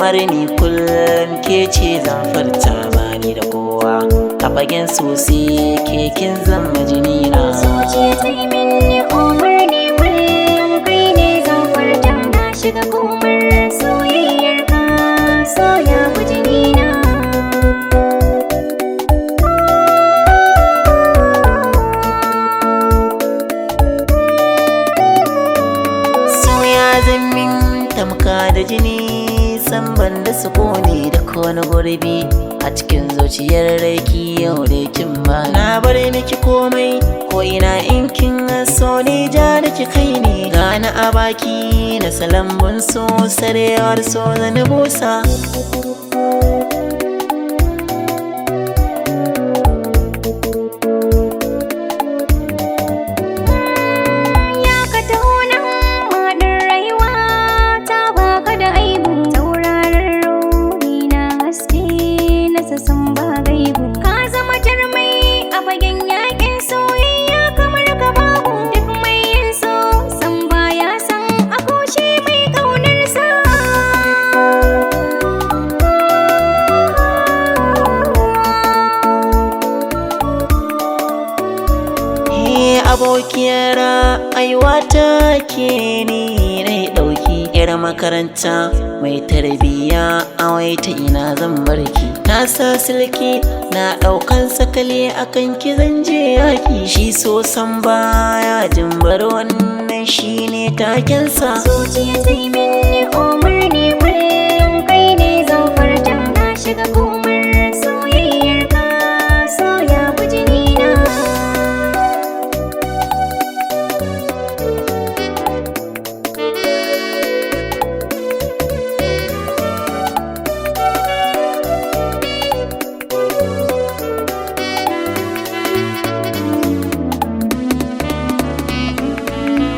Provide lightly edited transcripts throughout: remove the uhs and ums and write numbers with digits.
umarni kullum ke ce zan furta bani da kowa a fagen sosai ke kin zama jinina. Zuciya ta yi mini umarni kullum kai ne zan furta na shiga komar soyayyar ka soya ku jinina. Min tamka da jini san ban da sukuni da kone gurbi a cikin zuciyar raiki yau da kin ba na bar miki komai ko ina in kin so ni ja da ki kai ne gana a baki na salambun so sarewar so zan busa. Abokiyar aiwata ke ni na ɗauki yar makaranta mai tarbiyya a waita ina zan barki na sa silki na ɗaukan sakali akan ki zan je yaki shi so san baya jimbar wannan shine takensa. Zuciya ta yi mini umarni kullum kai ne zan furta na shiga komar soyayyar ka soya ku jinina.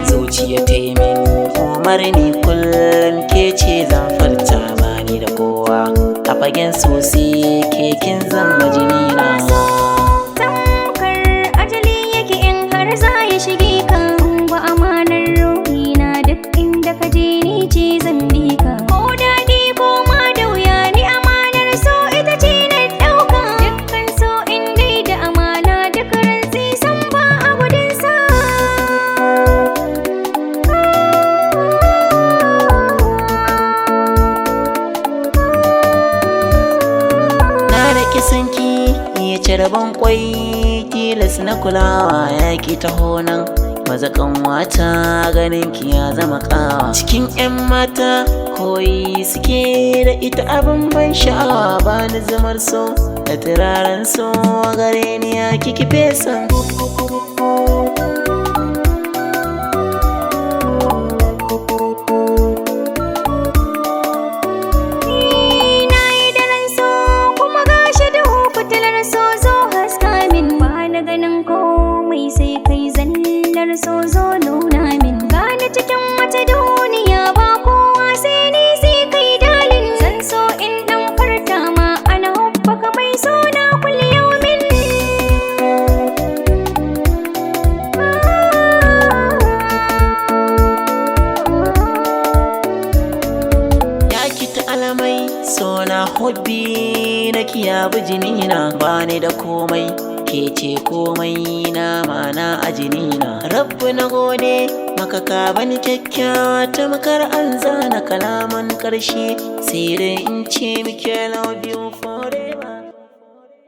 Zuciya ta yi min umarni kullum ke ce zan furta bani da kowa a fagen sosai ke kin zama jinina. Tamkar ajali yake in har za ya shige kan ba amanar ruhina duk inda ka je ni ce zan bi ka ko daɗi ko ma da wuya ni amanar so ita ce na ɗauka dukkan so in dai da amana duk rantsi san ba a gudun sa. Sanki ya ci rabon kwai tilas na kulawa ya ki taho nan mazakan wata ganin ki ya zama kawa cikin 'yan mata koyi suke da ita abin ban sha'awa ba ni zamar so da turaren so gare ni ya kiki fesa. Sai kai zallar so zo nuna min gane cikin wata duniya ba kowa sai ni sai kai dalin zan so in dan farta ma ana hubbaka mai so na kulliyomin. Ya kita alamai so na hobbi na kiyabu jinina bani da komai ke ce komai na mana a jinina. Rabbu na gode maka ka bani kyakkyawa ta makar an zana kalaman karshe sai dai in ce muke love you forever.